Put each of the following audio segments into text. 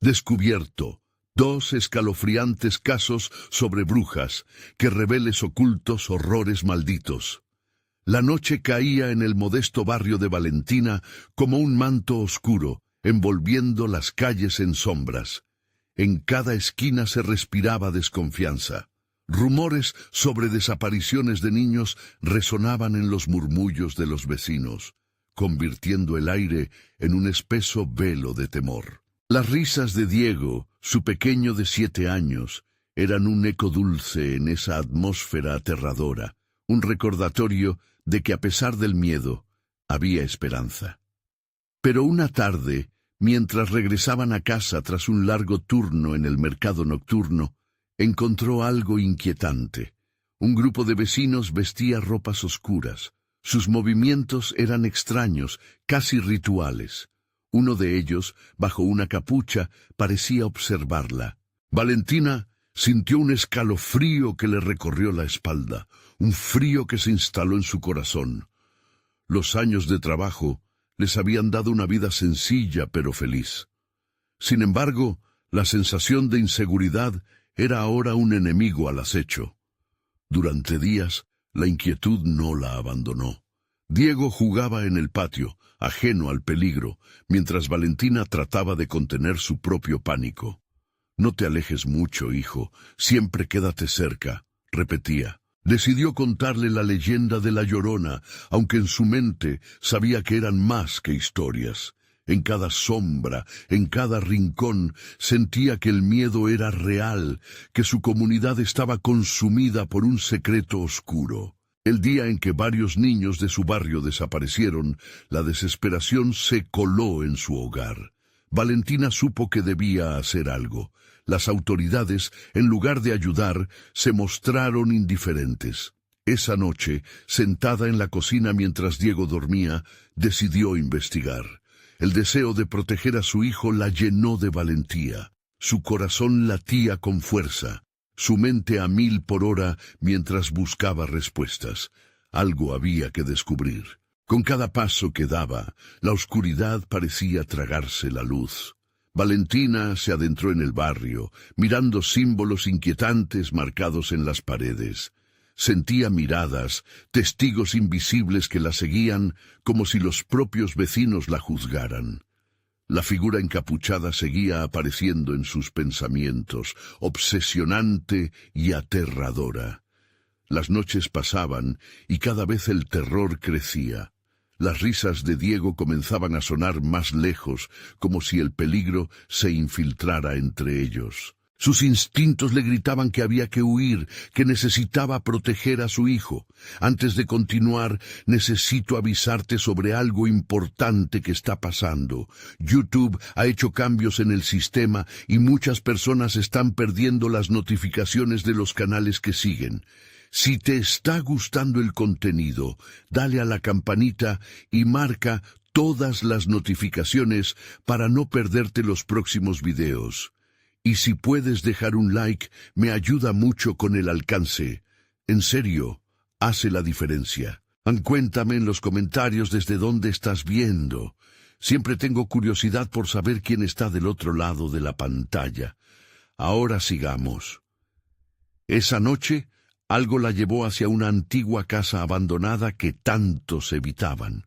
Descubierto. Dos escalofriantes casos sobre brujas, que reveles ocultos horrores malditos. La noche caía en el modesto barrio de Valentina como un manto oscuro, envolviendo las calles en sombras. En cada esquina se respiraba desconfianza. Rumores sobre desapariciones de niños resonaban en los murmullos de los vecinos, convirtiendo el aire en un espeso velo de temor. Las risas de Diego, su pequeño de 7 años, eran un eco dulce en esa atmósfera aterradora, un recordatorio de que a pesar del miedo, había esperanza. Pero una tarde, mientras regresaban a casa tras un largo turno en el mercado nocturno, encontró algo inquietante. Un grupo de vecinos vestía ropas oscuras. Sus movimientos eran extraños, casi rituales. Uno de ellos, bajo una capucha, parecía observarla. Valentina sintió un escalofrío que le recorrió la espalda, un frío que se instaló en su corazón. Los años de trabajo les habían dado una vida sencilla pero feliz. Sin embargo, la sensación de inseguridad era ahora un enemigo al acecho. Durante días, la inquietud no la abandonó. Diego jugaba en el patio, ajeno al peligro, mientras Valentina trataba de contener su propio pánico. «No te alejes mucho, hijo, siempre quédate cerca», repetía. Decidió contarle la leyenda de la Llorona, aunque en su mente sabía que eran más que historias. En cada sombra, en cada rincón, sentía que el miedo era real, que su comunidad estaba consumida por un secreto oscuro. El día en que varios niños de su barrio desaparecieron, la desesperación se coló en su hogar. Valentina supo que debía hacer algo. Las autoridades, en lugar de ayudar, se mostraron indiferentes. Esa noche, sentada en la cocina mientras Diego dormía, decidió investigar. El deseo de proteger a su hijo la llenó de valentía. Su corazón latía con fuerza, su mente a 1000 por hora mientras buscaba respuestas. Algo había que descubrir. Con cada paso que daba, la oscuridad parecía tragarse la luz. Valentina se adentró en el barrio, mirando símbolos inquietantes marcados en las paredes. Sentía miradas, testigos invisibles que la seguían, como si los propios vecinos la juzgaran. La figura encapuchada seguía apareciendo en sus pensamientos, obsesionante y aterradora. Las noches pasaban y cada vez el terror crecía. Las risas de Diego comenzaban a sonar más lejos, como si el peligro se infiltrara entre ellos. Sus instintos le gritaban que había que huir, que necesitaba proteger a su hijo. Antes de continuar, necesito avisarte sobre algo importante que está pasando. YouTube ha hecho cambios en el sistema y muchas personas están perdiendo las notificaciones de los canales que siguen. Si te está gustando el contenido, dale a la campanita y marca todas las notificaciones para no perderte los próximos videos. Y si puedes dejar un like, me ayuda mucho con el alcance. En serio, hace la diferencia. Cuéntame en los comentarios desde dónde estás viendo. Siempre tengo curiosidad por saber quién está del otro lado de la pantalla. Ahora sigamos. Esa noche, algo la llevó hacia una antigua casa abandonada que tantos evitaban.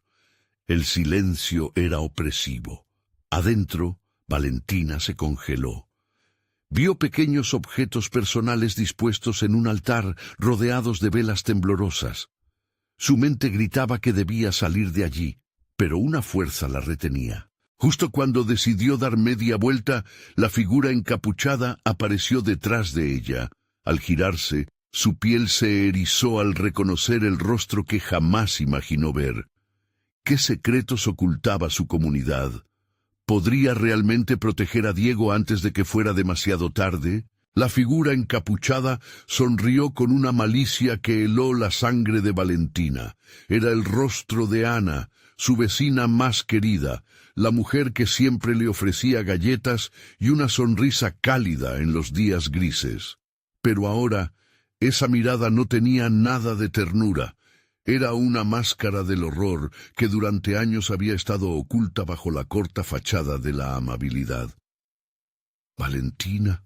El silencio era opresivo. Adentro, Valentina se congeló. Vio pequeños objetos personales dispuestos en un altar rodeados de velas temblorosas. Su mente gritaba que debía salir de allí, pero una fuerza la retenía. Justo cuando decidió dar media vuelta, la figura encapuchada apareció detrás de ella. Al girarse, su piel se erizó al reconocer el rostro que jamás imaginó ver. ¿Qué secretos ocultaba su comunidad? ¿Podría realmente proteger a Diego antes de que fuera demasiado tarde? La figura encapuchada sonrió con una malicia que heló la sangre de Valentina. Era el rostro de Ana, su vecina más querida, la mujer que siempre le ofrecía galletas y una sonrisa cálida en los días grises. Pero ahora, esa mirada no tenía nada de ternura. Era una máscara del horror que durante años había estado oculta bajo la corta fachada de la amabilidad. —¿Valentina?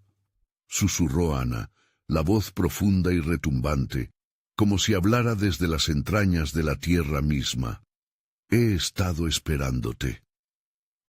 —susurró Ana, la voz profunda y retumbante, como si hablara desde las entrañas de la tierra misma. He estado esperándote.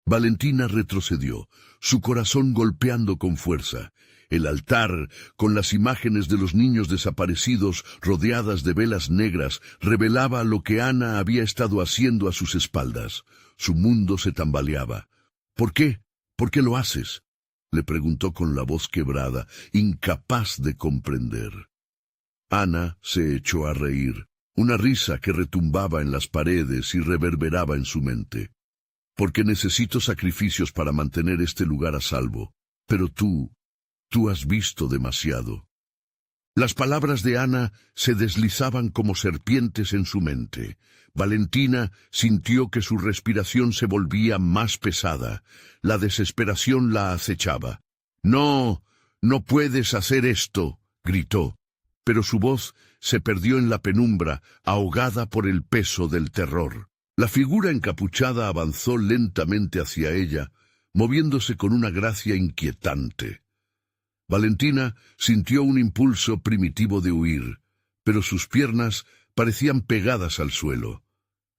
Valentina retrocedió, su corazón golpeando con fuerza. El altar, con las imágenes de los niños desaparecidos rodeadas de velas negras, revelaba lo que Ana había estado haciendo a sus espaldas. Su mundo se tambaleaba. —¿Por qué? ¿Por qué lo haces? —le preguntó con la voz quebrada, incapaz de comprender. Ana se echó a reír, una risa que retumbaba en las paredes y reverberaba en su mente. —Porque necesito sacrificios para mantener este lugar a salvo. Pero tú has visto demasiado. Las palabras de Ana se deslizaban como serpientes en su mente. Valentina sintió que su respiración se volvía más pesada. La desesperación la acechaba. —No, no puedes hacer esto —gritó. Pero su voz se perdió en la penumbra, ahogada por el peso del terror. La figura encapuchada avanzó lentamente hacia ella, moviéndose con una gracia inquietante. Valentina sintió un impulso primitivo de huir, pero sus piernas parecían pegadas al suelo.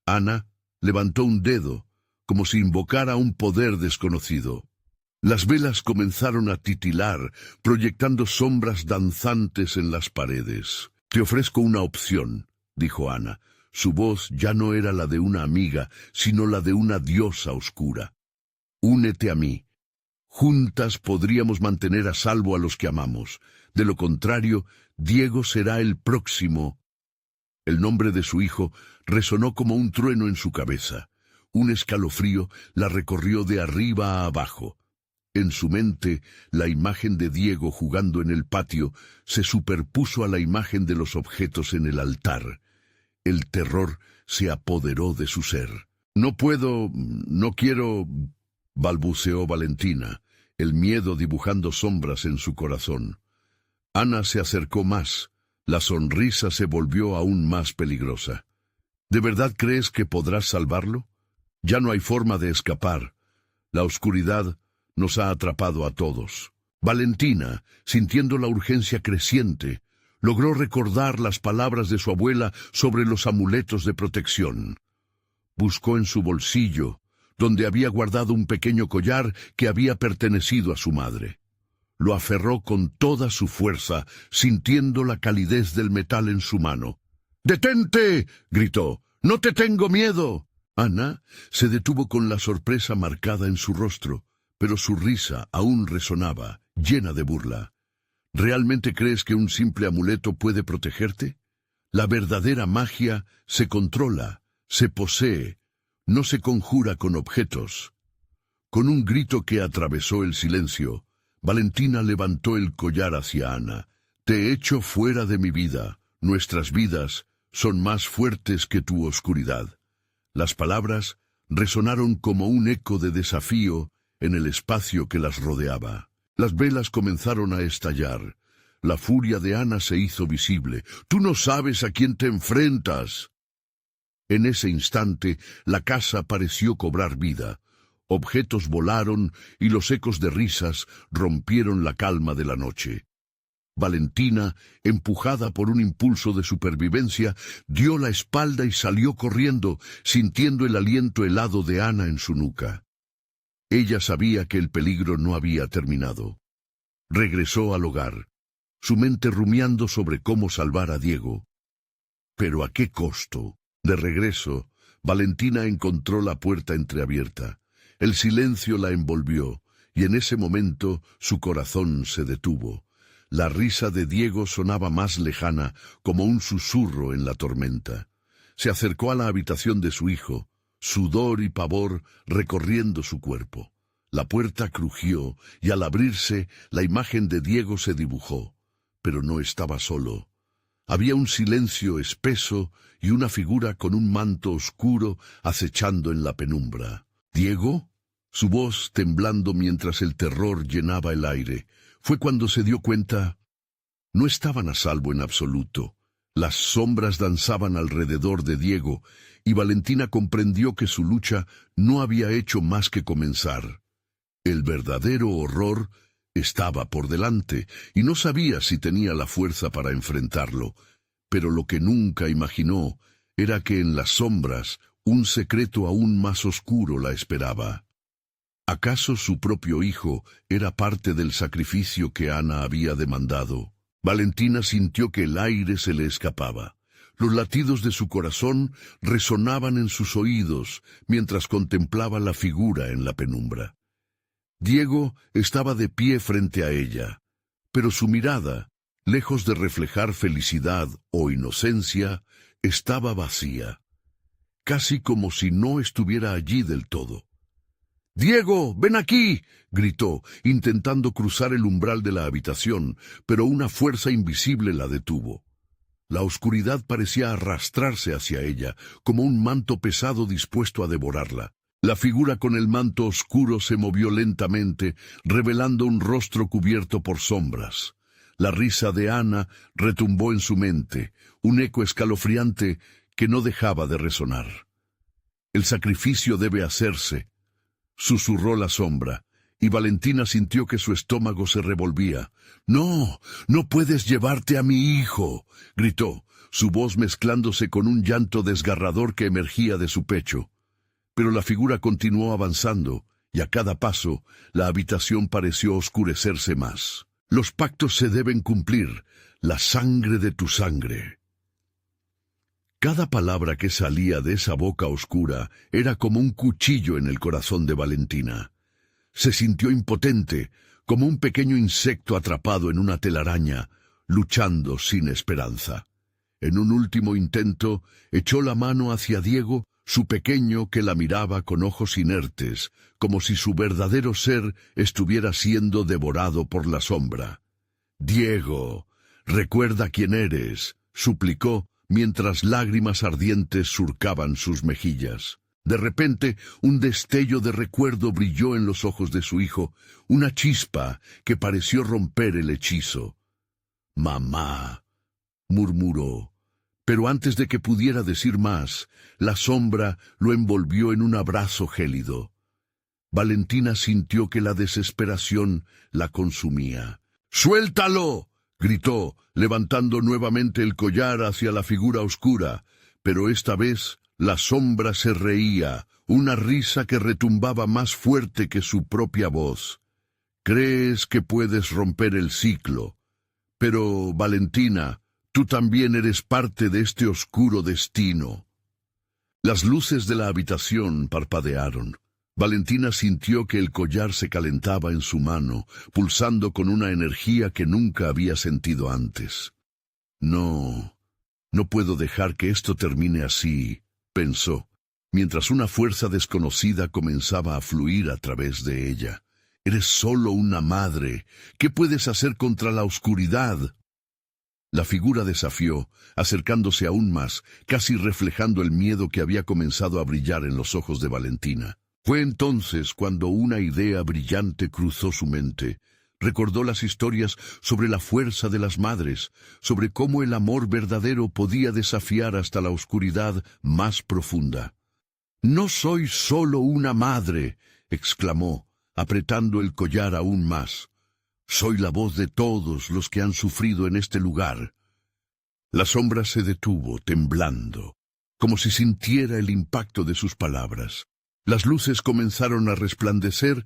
Ana levantó un dedo, como si invocara un poder desconocido. Las velas comenzaron a titilar, proyectando sombras danzantes en las paredes. —Te ofrezco una opción —dijo Ana. Su voz ya no era la de una amiga, sino la de una diosa oscura. —Únete a mí. Juntas podríamos mantener a salvo a los que amamos. De lo contrario, Diego será el próximo. El nombre de su hijo resonó como un trueno en su cabeza. Un escalofrío la recorrió de arriba a abajo. En su mente, la imagen de Diego jugando en el patio se superpuso a la imagen de los objetos en el altar. El terror se apoderó de su ser. —No puedo, no quiero —balbuceó Valentina, el miedo dibujando sombras en su corazón. Ana se acercó más. La sonrisa se volvió aún más peligrosa. —¿De verdad crees que podrás salvarlo? Ya no hay forma de escapar. La oscuridad nos ha atrapado a todos. Valentina, sintiendo la urgencia creciente, logró recordar las palabras de su abuela sobre los amuletos de protección. Buscó en su bolsillo, donde había guardado un pequeño collar que había pertenecido a su madre. Lo aferró con toda su fuerza, sintiendo la calidez del metal en su mano. —¡Detente! —gritó. —¡No te tengo miedo! Ana se detuvo con la sorpresa marcada en su rostro, pero su risa aún resonaba, llena de burla. —¿Realmente crees que un simple amuleto puede protegerte? La verdadera magia se controla, se posee, no se conjura con objetos. Con un grito que atravesó el silencio, Valentina levantó el collar hacia Ana. —Te echo fuera de mi vida. Nuestras vidas son más fuertes que tu oscuridad. Las palabras resonaron como un eco de desafío en el espacio que las rodeaba. Las velas comenzaron a estallar. La furia de Ana se hizo visible. —¡Tú no sabes a quién te enfrentas! En ese instante, la casa pareció cobrar vida. Objetos volaron y los ecos de risas rompieron la calma de la noche. Valentina, empujada por un impulso de supervivencia, dio la espalda y salió corriendo, sintiendo el aliento helado de Ana en su nuca. Ella sabía que el peligro no había terminado. Regresó al hogar, su mente rumiando sobre cómo salvar a Diego. ¿Pero a qué costo? De regreso, Valentina encontró la puerta entreabierta. El silencio la envolvió, y en ese momento su corazón se detuvo. La risa de Diego sonaba más lejana, como un susurro en la tormenta. Se acercó a la habitación de su hijo, sudor y pavor recorriendo su cuerpo. La puerta crujió, y al abrirse, la imagen de Diego se dibujó. Pero no estaba solo. Había un silencio espeso y una figura con un manto oscuro acechando en la penumbra. —¿Diego? Su voz temblando mientras el terror llenaba el aire. Fue cuando se dio cuenta. No estaban a salvo en absoluto. Las sombras danzaban alrededor de Diego, y Valentina comprendió que su lucha no había hecho más que comenzar. El verdadero horror Estaba por delante, y no sabía si tenía la fuerza para enfrentarlo, pero lo que nunca imaginó era que en las sombras un secreto aún más oscuro la esperaba. ¿Acaso su propio hijo era parte del sacrificio que Ana había demandado? Valentina sintió que el aire se le escapaba. Los latidos de su corazón resonaban en sus oídos mientras contemplaba la figura en la penumbra. Diego estaba de pie frente a ella, pero su mirada, lejos de reflejar felicidad o inocencia, estaba vacía, casi como si no estuviera allí del todo. «¡Diego, ven aquí!», gritó, intentando cruzar el umbral de la habitación, pero una fuerza invisible la detuvo. La oscuridad parecía arrastrarse hacia ella, como un manto pesado dispuesto a devorarla. La figura con el manto oscuro se movió lentamente, revelando un rostro cubierto por sombras. La risa de Ana retumbó en su mente, un eco escalofriante que no dejaba de resonar. «El sacrificio debe hacerse», susurró la sombra, y Valentina sintió que su estómago se revolvía. «¡No! ¡No puedes llevarte a mi hijo!», gritó, su voz mezclándose con un llanto desgarrador que emergía de su pecho. Pero la figura continuó avanzando, y a cada paso la habitación pareció oscurecerse más. «Los pactos se deben cumplir, la sangre de tu sangre». Cada palabra que salía de esa boca oscura era como un cuchillo en el corazón de Valentina. Se sintió impotente, como un pequeño insecto atrapado en una telaraña, luchando sin esperanza. En un último intento, echó la mano hacia Diego, su pequeño que la miraba con ojos inertes, como si su verdadero ser estuviera siendo devorado por la sombra. «Diego, recuerda quién eres», suplicó, mientras lágrimas ardientes surcaban sus mejillas. De repente, un destello de recuerdo brilló en los ojos de su hijo, una chispa que pareció romper el hechizo. «Mamá», murmuró, pero antes de que pudiera decir más, la sombra lo envolvió en un abrazo gélido. Valentina sintió que la desesperación la consumía. «¡Suéltalo!», gritó, levantando nuevamente el collar hacia la figura oscura, pero esta vez la sombra se reía, una risa que retumbaba más fuerte que su propia voz. «Crees que puedes romper el ciclo, pero, Valentina, tú también eres parte de este oscuro destino». Las luces de la habitación parpadearon. Valentina sintió que el collar se calentaba en su mano, pulsando con una energía que nunca había sentido antes. «No puedo dejar que esto termine así», pensó, mientras una fuerza desconocida comenzaba a fluir a través de ella. «Eres solo una madre. ¿Qué puedes hacer contra la oscuridad?». La figura desafió, acercándose aún más, casi reflejando el miedo que había comenzado a brillar en los ojos de Valentina. Fue entonces cuando una idea brillante cruzó su mente. Recordó las historias sobre la fuerza de las madres, sobre cómo el amor verdadero podía desafiar hasta la oscuridad más profunda. «No soy solo una madre», exclamó, apretando el collar aún más. «Soy la voz de todos los que han sufrido en este lugar». La sombra se detuvo, temblando, como si sintiera el impacto de sus palabras. Las luces comenzaron a resplandecer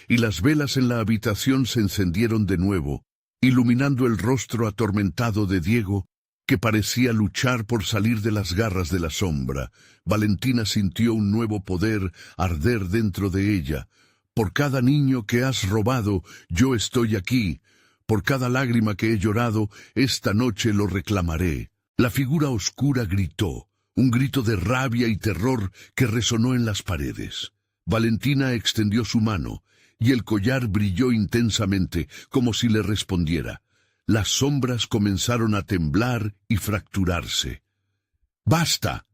y las velas en la habitación se encendieron de nuevo, iluminando el rostro atormentado de Diego, que parecía luchar por salir de las garras de la sombra. Valentina sintió un nuevo poder arder dentro de ella. «Por cada niño que has robado, yo estoy aquí. Por cada lágrima que he llorado, esta noche lo reclamaré». La figura oscura gritó, un grito de rabia y terror que resonó en las paredes. Valentina extendió su mano, y el collar brilló intensamente, como si le respondiera. Las sombras comenzaron a temblar y fracturarse. «¡Basta!»,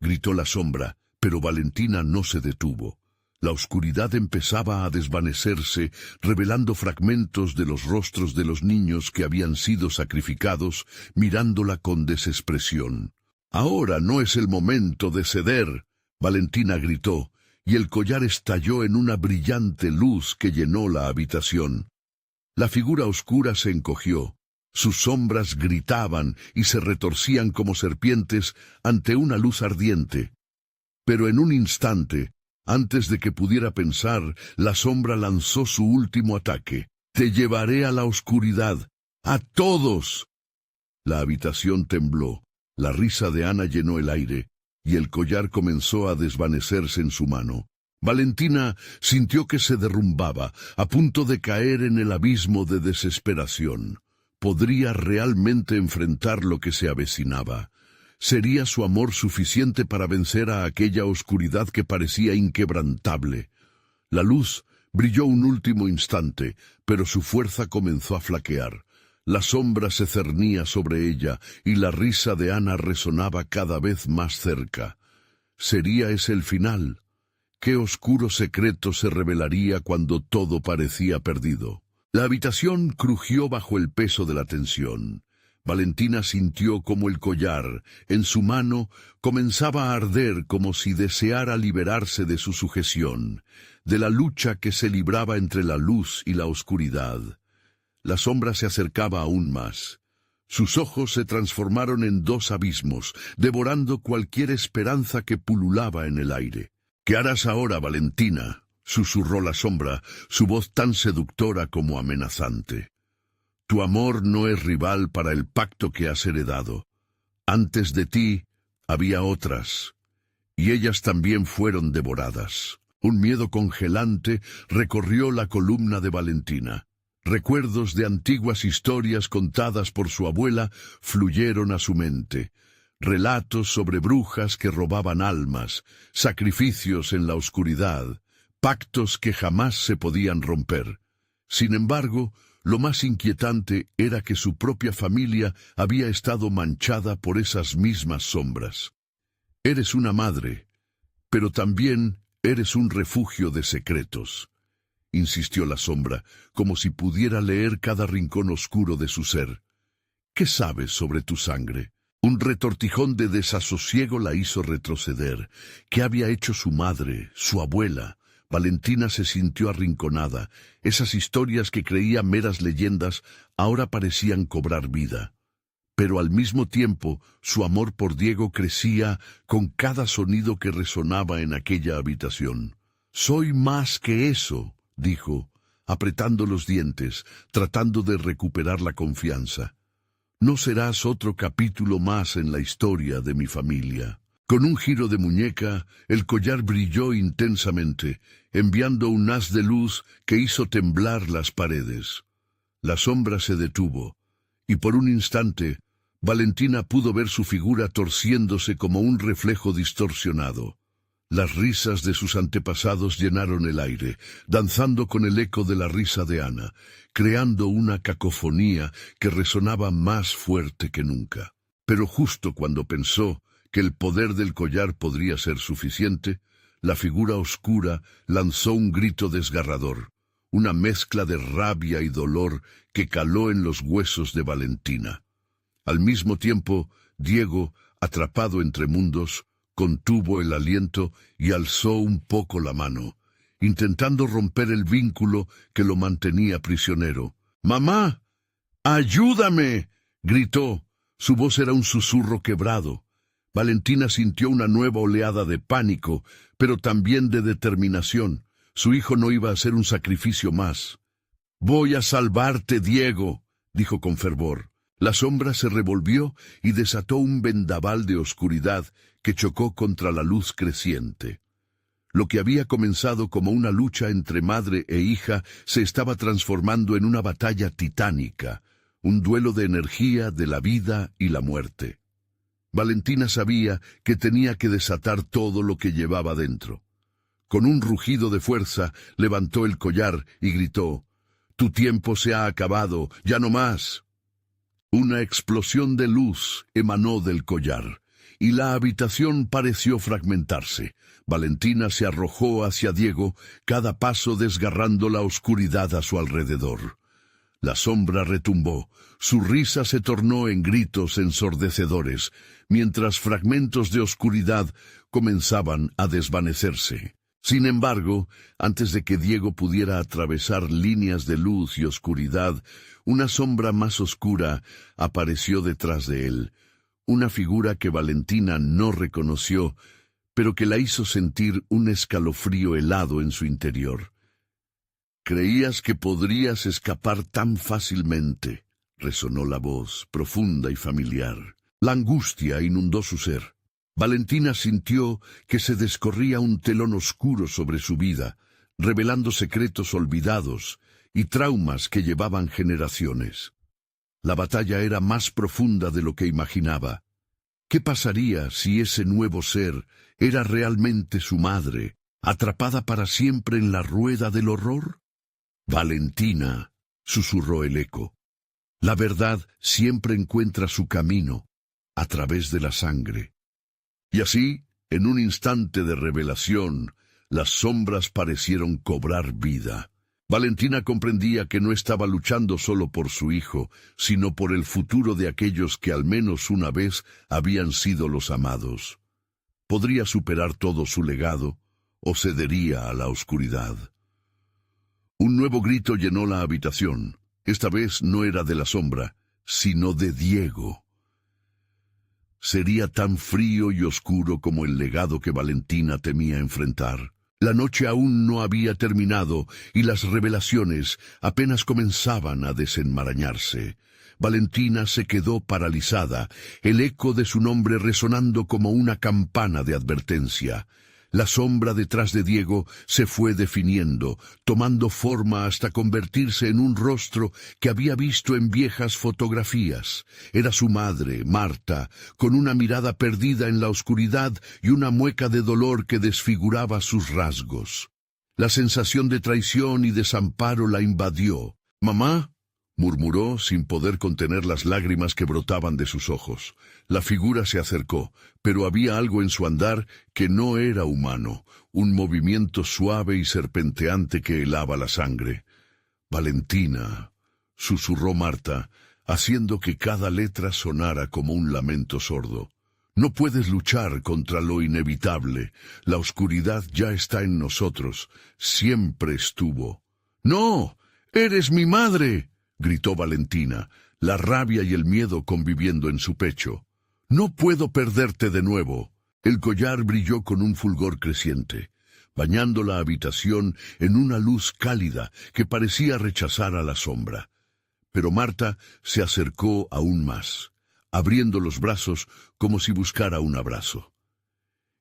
gritó la sombra, pero Valentina no se detuvo. La oscuridad empezaba a desvanecerse, revelando fragmentos de los rostros de los niños que habían sido sacrificados, mirándola con desesperación. «Ahora no es el momento de ceder», Valentina gritó, y el collar estalló en una brillante luz que llenó la habitación. La figura oscura se encogió. Sus sombras gritaban y se retorcían como serpientes ante una luz ardiente. Pero en un instante, antes de que pudiera pensar, la sombra lanzó su último ataque. «Te llevaré a la oscuridad. ¡A todos!». La habitación tembló. La risa de Ana llenó el aire, y el collar comenzó a desvanecerse en su mano. Valentina sintió que se derrumbaba, a punto de caer en el abismo de desesperación. ¿Podría realmente enfrentar lo que se avecinaba? ¿Sería su amor suficiente para vencer a aquella oscuridad que parecía inquebrantable? La luz brilló un último instante, pero su fuerza comenzó a flaquear. La sombra se cernía sobre ella y la risa de Ana resonaba cada vez más cerca. ¿Sería ese el final? ¿Qué oscuro secreto se revelaría cuando todo parecía perdido? La habitación crujió bajo el peso de la tensión. Valentina sintió como el collar, en su mano, comenzaba a arder como si deseara liberarse de su sujeción, de la lucha que se libraba entre la luz y la oscuridad. La sombra se acercaba aún más. Sus ojos se transformaron en dos abismos, devorando cualquier esperanza que pululaba en el aire. «¿Qué harás ahora, Valentina?», susurró la sombra, su voz tan seductora como amenazante. «Tu amor no es rival para el pacto que has heredado. Antes de ti había otras, y ellas también fueron devoradas». Un miedo congelante recorrió la columna de Valentina. Recuerdos de antiguas historias contadas por su abuela fluyeron a su mente. Relatos sobre brujas que robaban almas, sacrificios en la oscuridad, pactos que jamás se podían romper. Sin embargo, lo más inquietante era que su propia familia había estado manchada por esas mismas sombras. «Eres una madre, pero también eres un refugio de secretos», insistió la sombra, como si pudiera leer cada rincón oscuro de su ser. «¿Qué sabes sobre tu sangre?». Un retortijón de desasosiego la hizo retroceder. ¿Qué había hecho su madre, su abuela? Valentina se sintió arrinconada. Esas historias que creía meras leyendas ahora parecían cobrar vida. Pero al mismo tiempo, su amor por Diego crecía con cada sonido que resonaba en aquella habitación. «Soy más que eso», dijo, apretando los dientes, tratando de recuperar la confianza. «No serás otro capítulo más en la historia de mi familia». Con un giro de muñeca, el collar brilló intensamente, enviando un haz de luz que hizo temblar las paredes. La sombra se detuvo, y por un instante, Valentina pudo ver su figura torciéndose como un reflejo distorsionado. Las risas de sus antepasados llenaron el aire, danzando con el eco de la risa de Ana, creando una cacofonía que resonaba más fuerte que nunca. Pero justo cuando pensó que el poder del collar podría ser suficiente, la figura oscura lanzó un grito desgarrador, una mezcla de rabia y dolor que caló en los huesos de Valentina. Al mismo tiempo, Diego, atrapado entre mundos, contuvo el aliento y alzó un poco la mano, intentando romper el vínculo que lo mantenía prisionero. «¡Mamá! ¡Ayúdame!», gritó. Su voz era un susurro quebrado. Valentina sintió una nueva oleada de pánico, pero también de determinación. Su hijo no iba a ser un sacrificio más. «Voy a salvarte, Diego», dijo con fervor. La sombra se revolvió y desató un vendaval de oscuridad que chocó contra la luz creciente. Lo que había comenzado como una lucha entre madre e hija se estaba transformando en una batalla titánica, un duelo de energía de la vida y la muerte. Valentina sabía que tenía que desatar todo lo que llevaba dentro. Con un rugido de fuerza, levantó el collar y gritó: «Tu tiempo se ha acabado, ya no más». Una explosión de luz emanó del collar, y la habitación pareció fragmentarse. Valentina se arrojó hacia Diego, cada paso desgarrando la oscuridad a su alrededor. La sombra retumbó, su risa se tornó en gritos ensordecedores, mientras fragmentos de oscuridad comenzaban a desvanecerse. Sin embargo, antes de que Diego pudiera atravesar líneas de luz y oscuridad, una sombra más oscura apareció detrás de él, una figura que Valentina no reconoció, pero que la hizo sentir un escalofrío helado en su interior. «¿Creías que podrías escapar tan fácilmente?», resonó la voz, profunda y familiar. La angustia inundó su ser. Valentina sintió que se descorría un telón oscuro sobre su vida, revelando secretos olvidados y traumas que llevaban generaciones. La batalla era más profunda de lo que imaginaba. ¿Qué pasaría si ese nuevo ser era realmente su madre, atrapada para siempre en la rueda del horror? «Valentina», susurró el eco, «la verdad siempre encuentra su camino, a través de la sangre». Y así, en un instante de revelación, las sombras parecieron cobrar vida. Valentina comprendía que no estaba luchando solo por su hijo, sino por el futuro de aquellos que al menos una vez habían sido los amados. Podría superar todo su legado, o cedería a la oscuridad. Un nuevo grito llenó la habitación. Esta vez no era de la sombra, sino de Diego. Sería tan frío y oscuro como el legado que Valentina temía enfrentar. La noche aún no había terminado y las revelaciones apenas comenzaban a desenmarañarse. Valentina se quedó paralizada, el eco de su nombre resonando como una campana de advertencia. La sombra detrás de Diego se fue definiendo, tomando forma hasta convertirse en un rostro que había visto en viejas fotografías. Era su madre, Marta, con una mirada perdida en la oscuridad y una mueca de dolor que desfiguraba sus rasgos. La sensación de traición y desamparo la invadió. «¿Mamá?», murmuró sin poder contener las lágrimas que brotaban de sus ojos. La figura se acercó, pero había algo en su andar que no era humano, un movimiento suave y serpenteante que helaba la sangre. «Valentina», susurró Marta, haciendo que cada letra sonara como un lamento sordo. «No puedes luchar contra lo inevitable. La oscuridad ya está en nosotros. Siempre estuvo». «¡No! ¡Eres mi madre!», gritó Valentina, la rabia y el miedo conviviendo en su pecho. «No puedo perderte de nuevo». El collar brilló con un fulgor creciente, bañando la habitación en una luz cálida que parecía rechazar a la sombra. Pero Marta se acercó aún más, abriendo los brazos como si buscara un abrazo.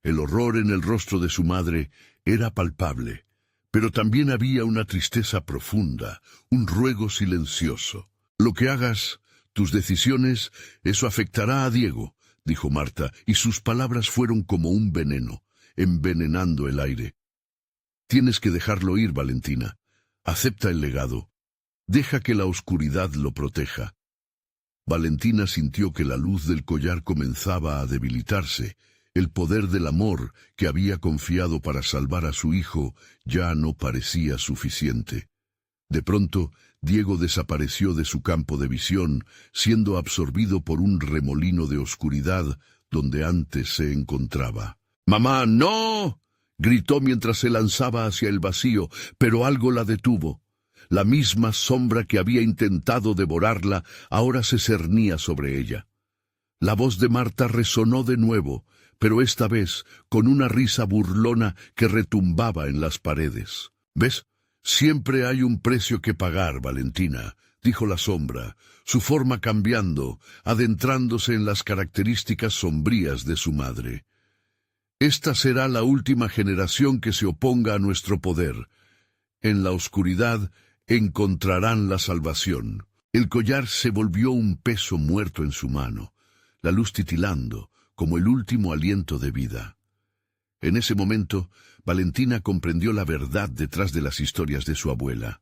El horror en el rostro de su madre era palpable, pero también había una tristeza profunda, un ruego silencioso. «Lo que hagas, tus decisiones, eso afectará a Diego», dijo Marta, y sus palabras fueron como un veneno, envenenando el aire. «Tienes que dejarlo ir, Valentina. Acepta el legado. Deja que la oscuridad lo proteja». Valentina sintió que la luz del collar comenzaba a debilitarse. El poder del amor que había confiado para salvar a su hijo ya no parecía suficiente. De pronto, Diego desapareció de su campo de visión, siendo absorbido por un remolino de oscuridad donde antes se encontraba. «¡Mamá, no!», gritó mientras se lanzaba hacia el vacío, pero algo la detuvo. La misma sombra que había intentado devorarla ahora se cernía sobre ella. La voz de Marta resonó de nuevo, pero esta vez con una risa burlona que retumbaba en las paredes. «¿Ves? Siempre hay un precio que pagar, Valentina», dijo la sombra, su forma cambiando, adentrándose en las características sombrías de su madre. «Esta será la última generación que se oponga a nuestro poder. En la oscuridad encontrarán la salvación». El collar se volvió un peso muerto en su mano, la luz titilando, como el último aliento de vida. En ese momento, Valentina comprendió la verdad detrás de las historias de su abuela.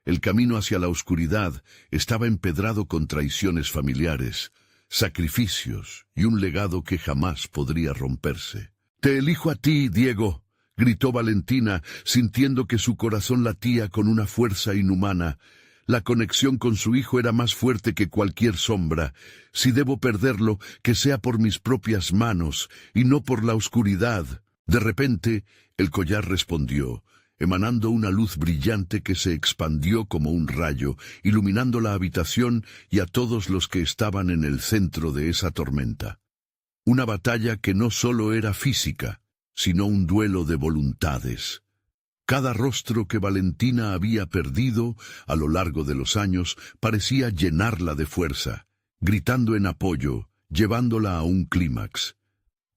El camino hacia la oscuridad estaba empedrado con traiciones familiares, sacrificios y un legado que jamás podría romperse. «Te elijo a ti, Diego», gritó Valentina, sintiendo que su corazón latía con una fuerza inhumana. La conexión con su hijo era más fuerte que cualquier sombra. «Si debo perderlo, que sea por mis propias manos, y no por la oscuridad». De repente, el collar respondió, emanando una luz brillante que se expandió como un rayo, iluminando la habitación y a todos los que estaban en el centro de esa tormenta. Una batalla que no solo era física, sino un duelo de voluntades. Cada rostro que Valentina había perdido a lo largo de los años parecía llenarla de fuerza, gritando en apoyo, llevándola a un clímax.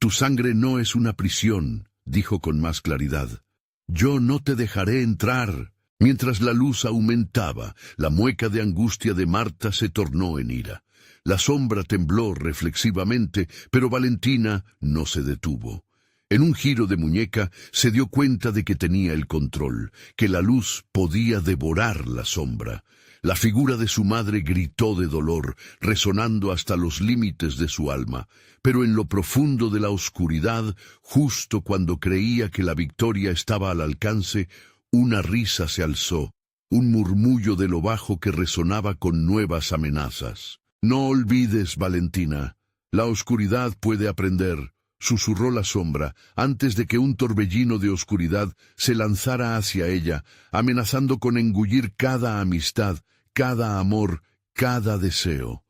«Tu sangre no es una prisión», dijo con más claridad. «Yo no te dejaré entrar». Mientras la luz aumentaba, la mueca de angustia de Marta se tornó en ira. La sombra tembló reflexivamente, pero Valentina no se detuvo. En un giro de muñeca se dio cuenta de que tenía el control, que la luz podía devorar la sombra. La figura de su madre gritó de dolor, resonando hasta los límites de su alma, pero en lo profundo de la oscuridad, justo cuando creía que la victoria estaba al alcance, una risa se alzó, un murmullo de lo bajo que resonaba con nuevas amenazas. «No olvides, Valentina, la oscuridad puede aprender», susurró la sombra, antes de que un torbellino de oscuridad se lanzara hacia ella, amenazando con engullir cada amistad, cada amor, cada deseo.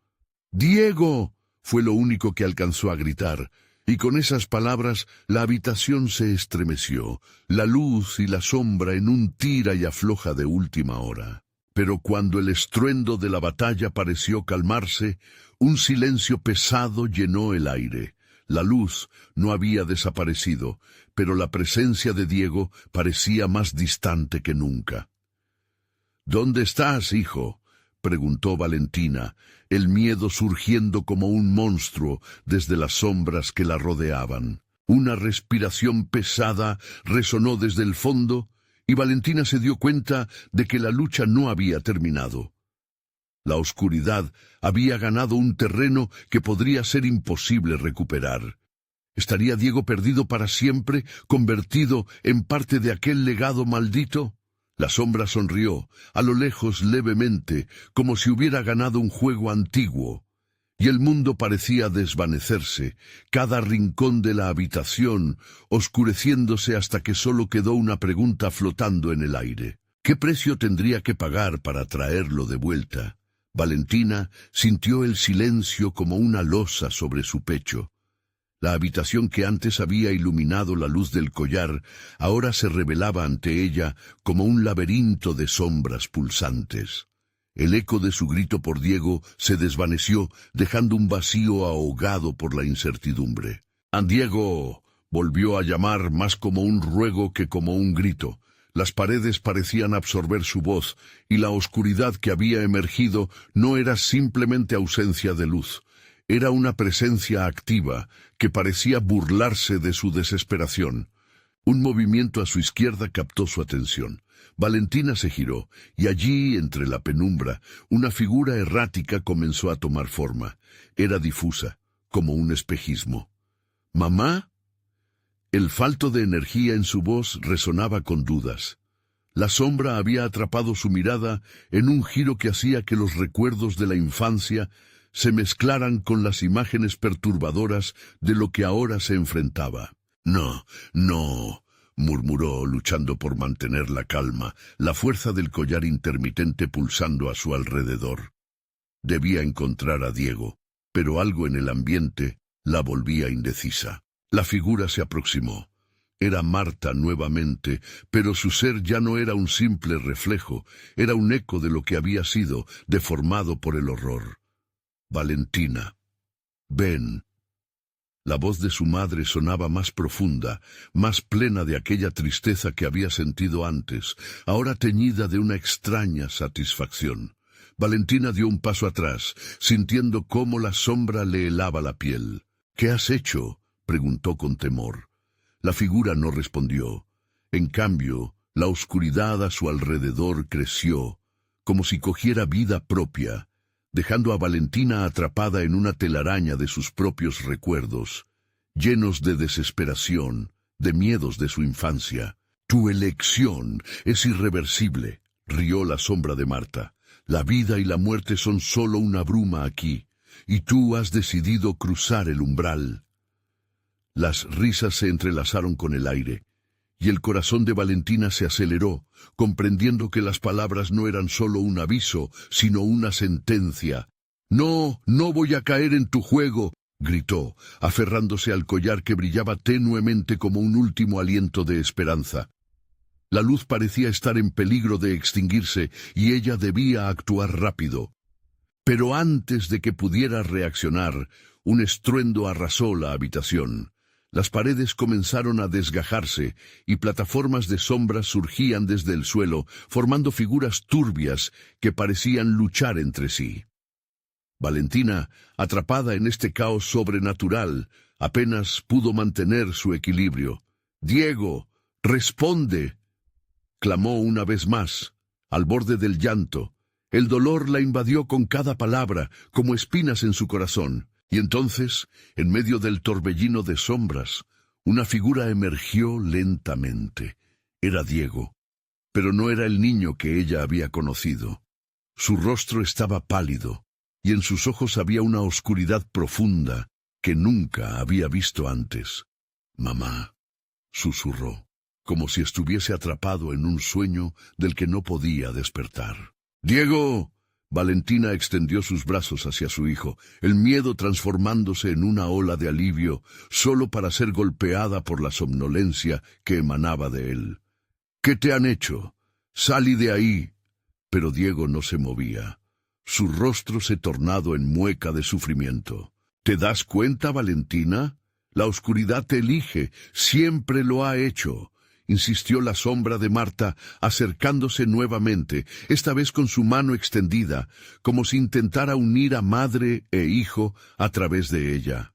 «¡Diego!», fue lo único que alcanzó a gritar, y con esas palabras la habitación se estremeció, la luz y la sombra en un tira y afloja de última hora. Pero cuando el estruendo de la batalla pareció calmarse, un silencio pesado llenó el aire. La luz no había desaparecido, pero la presencia de Diego parecía más distante que nunca. «¿Dónde estás, hijo?», preguntó Valentina, el miedo surgiendo como un monstruo desde las sombras que la rodeaban. Una respiración pesada resonó desde el fondo, y Valentina se dio cuenta de que la lucha no había terminado. La oscuridad había ganado un terreno que podría ser imposible recuperar. ¿Estaría Diego perdido para siempre, convertido en parte de aquel legado maldito? La sombra sonrió, a lo lejos levemente, como si hubiera ganado un juego antiguo, y el mundo parecía desvanecerse, cada rincón de la habitación oscureciéndose hasta que solo quedó una pregunta flotando en el aire. ¿Qué precio tendría que pagar para traerlo de vuelta? Valentina sintió el silencio como una losa sobre su pecho. La habitación que antes había iluminado la luz del collar ahora se revelaba ante ella como un laberinto de sombras pulsantes. El eco de su grito por Diego se desvaneció, dejando un vacío ahogado por la incertidumbre. «¡A Diego!», volvió a llamar más como un ruego que como un grito. Las paredes parecían absorber su voz, y la oscuridad que había emergido no era simplemente ausencia de luz. Era una presencia activa que parecía burlarse de su desesperación. Un movimiento a su izquierda captó su atención. Valentina se giró, y allí, entre la penumbra, una figura errática comenzó a tomar forma. Era difusa, como un espejismo. «¿Mamá?». El falto de energía en su voz resonaba con dudas. La sombra había atrapado su mirada en un giro que hacía que los recuerdos de la infancia se mezclaran con las imágenes perturbadoras de lo que ahora se enfrentaba. «No, no», murmuró, luchando por mantener la calma, la fuerza del collar intermitente pulsando a su alrededor. Debía encontrar a Diego, pero algo en el ambiente la volvía indecisa. La figura se aproximó. Era Marta nuevamente, pero su ser ya no era un simple reflejo, era un eco de lo que había sido, deformado por el horror. «Valentina, ven». La voz de su madre sonaba más profunda, más plena de aquella tristeza que había sentido antes, ahora teñida de una extraña satisfacción. Valentina dio un paso atrás, sintiendo cómo la sombra le helaba la piel. «¿Qué has hecho?», preguntó con temor. La figura no respondió. En cambio, la oscuridad a su alrededor creció, como si cogiera vida propia, dejando a Valentina atrapada en una telaraña de sus propios recuerdos, llenos de desesperación, de miedos de su infancia. «Tu elección es irreversible», rió la sombra de Marta. «La vida y la muerte son solo una bruma aquí, y tú has decidido cruzar el umbral». Las risas se entrelazaron con el aire, y el corazón de Valentina se aceleró, comprendiendo que las palabras no eran solo un aviso, sino una sentencia. «No, no voy a caer en tu juego», gritó, aferrándose al collar que brillaba tenuemente como un último aliento de esperanza. La luz parecía estar en peligro de extinguirse, y ella debía actuar rápido. Pero antes de que pudiera reaccionar, un estruendo arrasó la habitación. Las paredes comenzaron a desgajarse y plataformas de sombras surgían desde el suelo, formando figuras turbias que parecían luchar entre sí. Valentina, atrapada en este caos sobrenatural, apenas pudo mantener su equilibrio. «Diego, responde», clamó una vez más, al borde del llanto. El dolor la invadió con cada palabra, como espinas en su corazón. Y entonces, en medio del torbellino de sombras, una figura emergió lentamente. Era Diego, pero no era el niño que ella había conocido. Su rostro estaba pálido, y en sus ojos había una oscuridad profunda que nunca había visto antes. «Mamá», susurró, como si estuviese atrapado en un sueño del que no podía despertar. «¡Diego!». Valentina extendió sus brazos hacia su hijo, el miedo transformándose en una ola de alivio, solo para ser golpeada por la somnolencia que emanaba de él. «¿Qué te han hecho? Salí de ahí». Pero Diego no se movía. Su rostro se tornado en mueca de sufrimiento. «¿Te das cuenta, Valentina? La oscuridad te elige, siempre lo ha hecho», insistió la sombra de Marta, acercándose nuevamente, esta vez con su mano extendida, como si intentara unir a madre e hijo a través de ella.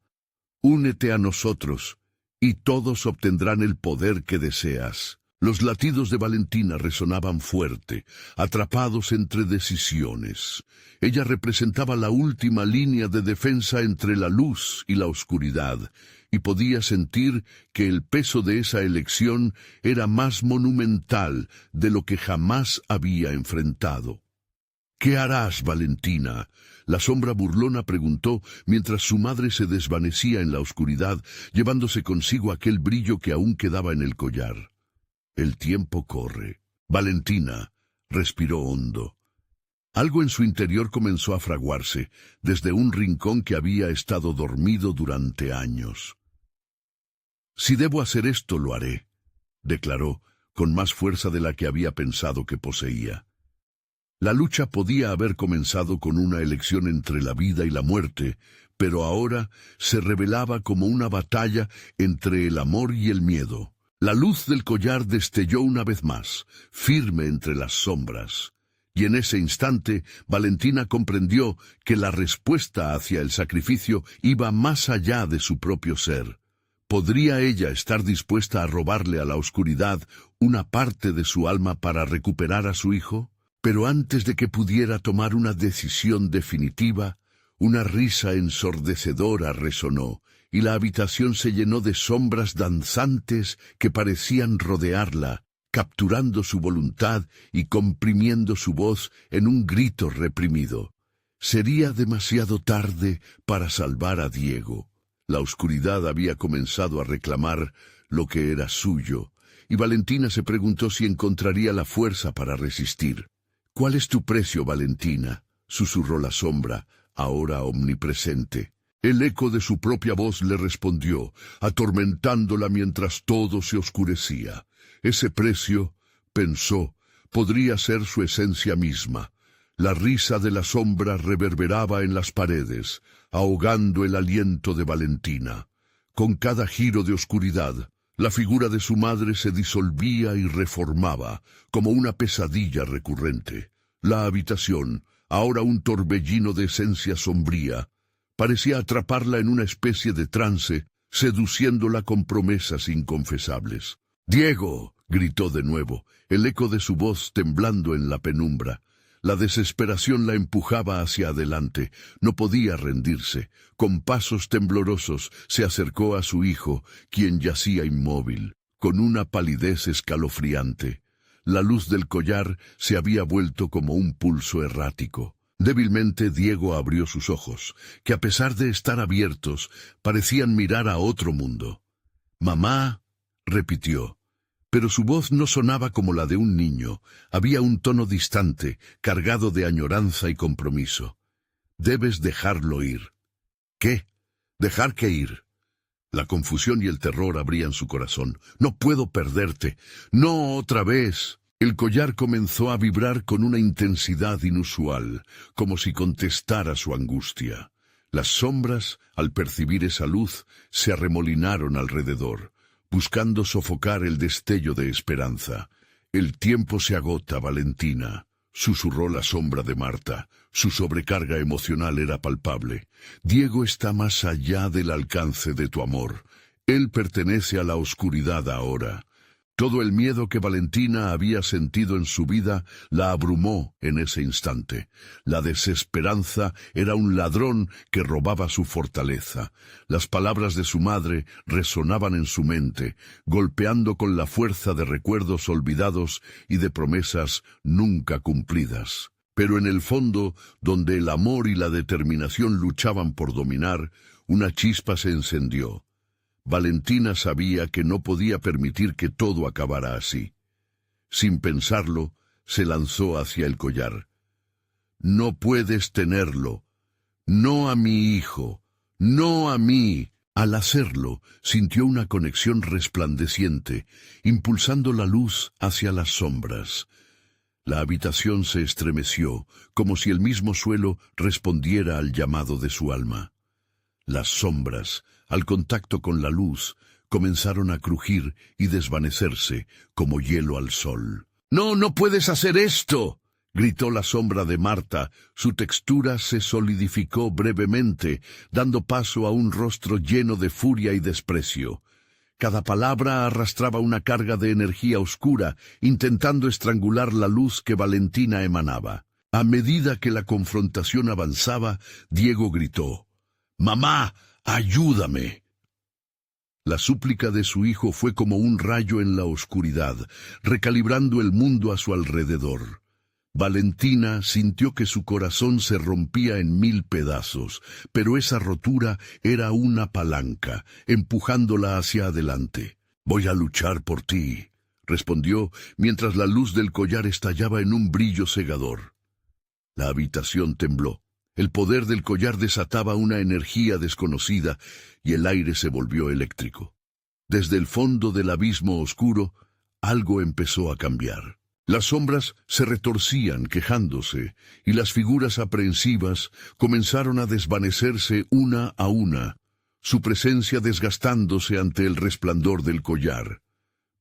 «Únete a nosotros, y todos obtendrán el poder que deseas». Los latidos de Valentina resonaban fuerte, atrapados entre decisiones. Ella representaba la última línea de defensa entre la luz y la oscuridad, y podía sentir que el peso de esa elección era más monumental de lo que jamás había enfrentado. «¿Qué harás, Valentina?», la sombra burlona preguntó mientras su madre se desvanecía en la oscuridad, llevándose consigo aquel brillo que aún quedaba en el collar. «El tiempo corre». Valentina respiró hondo. Algo en su interior comenzó a fraguarse, desde un rincón que había estado dormido durante años. «Si debo hacer esto, lo haré», declaró, con más fuerza de la que había pensado que poseía. La lucha podía haber comenzado con una elección entre la vida y la muerte, pero ahora se revelaba como una batalla entre el amor y el miedo. La luz del collar destelló una vez más, firme entre las sombras, y en ese instante Valentina comprendió que la respuesta hacia el sacrificio iba más allá de su propio ser. ¿Podría ella estar dispuesta a robarle a la oscuridad una parte de su alma para recuperar a su hijo? Pero antes de que pudiera tomar una decisión definitiva, una risa ensordecedora resonó, y la habitación se llenó de sombras danzantes que parecían rodearla, capturando su voluntad y comprimiendo su voz en un grito reprimido. Sería demasiado tarde para salvar a Diego. La oscuridad había comenzado a reclamar lo que era suyo, y Valentina se preguntó si encontraría la fuerza para resistir. «¿Cuál es tu precio, Valentina?», susurró la sombra, ahora omnipresente. El eco de su propia voz le respondió, atormentándola mientras todo se oscurecía. Ese precio, pensó, podría ser su esencia misma. La risa de la sombra reverberaba en las paredes, ahogando el aliento de Valentina. Con cada giro de oscuridad, la figura de su madre se disolvía y reformaba, como una pesadilla recurrente. La habitación, ahora un torbellino de esencia sombría, parecía atraparla en una especie de trance, seduciéndola con promesas inconfesables. «¡Diego!», gritó de nuevo, el eco de su voz temblando en la penumbra. La desesperación la empujaba hacia adelante. No podía rendirse. Con pasos temblorosos se acercó a su hijo, quien yacía inmóvil, con una palidez escalofriante. La luz del collar se había vuelto como un pulso errático. Débilmente Diego abrió sus ojos, que a pesar de estar abiertos, parecían mirar a otro mundo. Mamá, repitió. Pero su voz no sonaba como la de un niño. Había un tono distante, cargado de añoranza y compromiso. Debes dejarlo ir. ¿Qué? ¿Dejar qué ir? La confusión y el terror abrían su corazón. No puedo perderte. No otra vez. El collar comenzó a vibrar con una intensidad inusual, como si contestara su angustia. Las sombras, al percibir esa luz, se arremolinaron alrededor, buscando sofocar el destello de esperanza. «El tiempo se agota, Valentina», susurró la sombra de Marta. Su sobrecarga emocional era palpable. «Diego está más allá del alcance de tu amor. Él pertenece a la oscuridad ahora». Todo el miedo que Valentina había sentido en su vida la abrumó en ese instante. La desesperanza era un ladrón que robaba su fortaleza. Las palabras de su madre resonaban en su mente, golpeando con la fuerza de recuerdos olvidados y de promesas nunca cumplidas. Pero en el fondo, donde el amor y la determinación luchaban por dominar, una chispa se encendió. Valentina sabía que no podía permitir que todo acabara así. Sin pensarlo, se lanzó hacia el collar. «No puedes tenerlo. No a mi hijo. No a mí». Al hacerlo, sintió una conexión resplandeciente, impulsando la luz hacia las sombras. La habitación se estremeció, como si el mismo suelo respondiera al llamado de su alma. Las sombras, al contacto con la luz, comenzaron a crujir y desvanecerse como hielo al sol. «¡No, no puedes hacer esto!», gritó la sombra de Marta. Su textura se solidificó brevemente, dando paso a un rostro lleno de furia y desprecio. Cada palabra arrastraba una carga de energía oscura, intentando estrangular la luz que Valentina emanaba. A medida que la confrontación avanzaba, Diego gritó: «¡Mamá, ayúdame!». La súplica de su hijo fue como un rayo en la oscuridad, recalibrando el mundo a su alrededor. Valentina sintió que su corazón se rompía en 1000 pedazos, pero esa rotura era una palanca, empujándola hacia adelante. «Voy a luchar por ti», respondió, mientras la luz del collar estallaba en un brillo cegador. La habitación tembló. El poder del collar desataba una energía desconocida y el aire se volvió eléctrico. Desde el fondo del abismo oscuro, algo empezó a cambiar. Las sombras se retorcían quejándose y las figuras aprensivas comenzaron a desvanecerse una a una, su presencia desgastándose ante el resplandor del collar.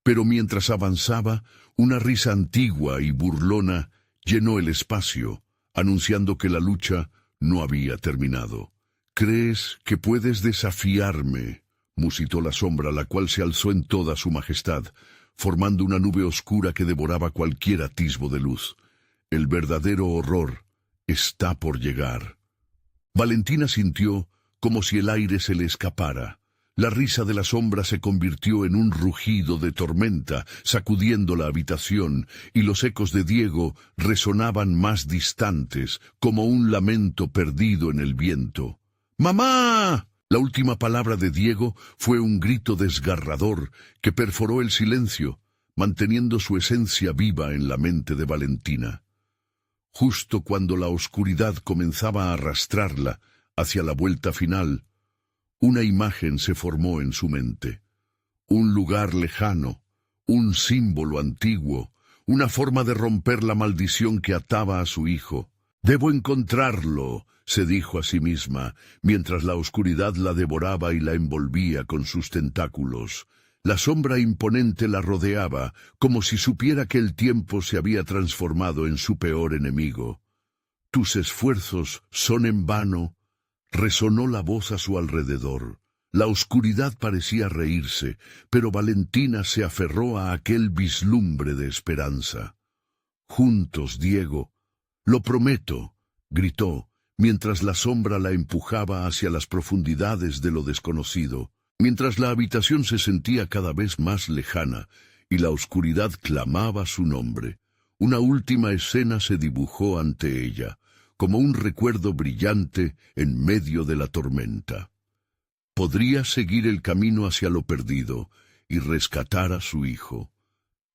Pero mientras avanzaba, una risa antigua y burlona llenó el espacio, anunciando que la lucha no había terminado. «¿Crees que puedes desafiarme?», musitó la sombra, la cual se alzó en toda su majestad, formando una nube oscura que devoraba cualquier atisbo de luz. «El verdadero horror está por llegar». Valentina sintió como si el aire se le escapara. La risa de la sombra se convirtió en un rugido de tormenta, sacudiendo la habitación, y los ecos de Diego resonaban más distantes, como un lamento perdido en el viento. «¡Mamá!». La última palabra de Diego fue un grito desgarrador que perforó el silencio, manteniendo su esencia viva en la mente de Valentina. Justo cuando la oscuridad comenzaba a arrastrarla hacia la vuelta final, una imagen se formó en su mente. Un lugar lejano, un símbolo antiguo, una forma de romper la maldición que ataba a su hijo. «Debo encontrarlo», se dijo a sí misma, mientras la oscuridad la devoraba y la envolvía con sus tentáculos. La sombra imponente la rodeaba, como si supiera que el tiempo se había transformado en su peor enemigo. «Tus esfuerzos son en vano», resonó la voz a su alrededor. La oscuridad parecía reírse, pero Valentina se aferró a aquel vislumbre de esperanza. «Juntos, Diego. Lo prometo», gritó, mientras la sombra la empujaba hacia las profundidades de lo desconocido. Mientras la habitación se sentía cada vez más lejana y la oscuridad clamaba su nombre, una última escena se dibujó ante ella, como un recuerdo brillante en medio de la tormenta. podría seguir el camino hacia lo perdido y rescatar a su hijo.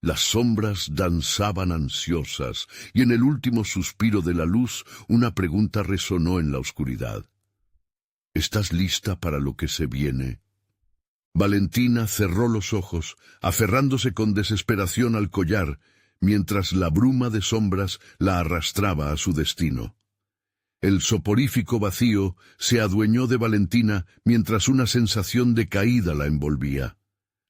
Las sombras danzaban ansiosas, y en el último suspiro de la luz una pregunta resonó en la oscuridad. ¿Estás lista para lo que se viene? Valentina cerró los ojos, aferrándose con desesperación al collar, mientras la bruma de sombras la arrastraba a su destino. El soporífico vacío se adueñó de Valentina mientras una sensación de caída la envolvía.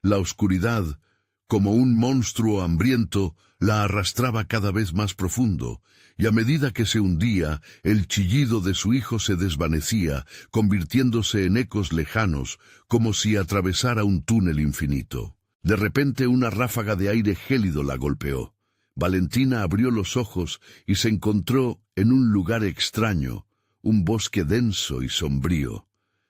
La oscuridad, como un monstruo hambriento, la arrastraba cada vez más profundo, y a medida que se hundía, el chillido de su hijo se desvanecía, convirtiéndose en ecos lejanos, como si atravesara un túnel infinito. De repente una ráfaga de aire gélido la golpeó. Valentina abrió los ojos y se encontró en un lugar extraño, un bosque denso y sombrío.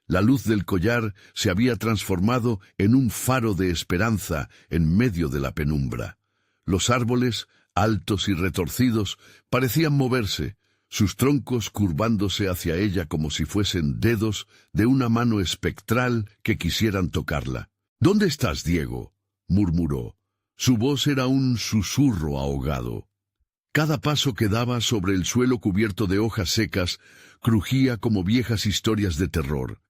La luz del collar se había transformado en un faro de esperanza en medio de la penumbra. Los árboles, altos y retorcidos, parecían moverse, sus troncos curvándose hacia ella como si fuesen dedos de una mano espectral que quisieran tocarla. «¿Dónde estás, Diego?», murmuró. Su voz era un susurro ahogado. Cada paso que daba sobre el suelo cubierto de hojas secas crujía como viejas historias de terror.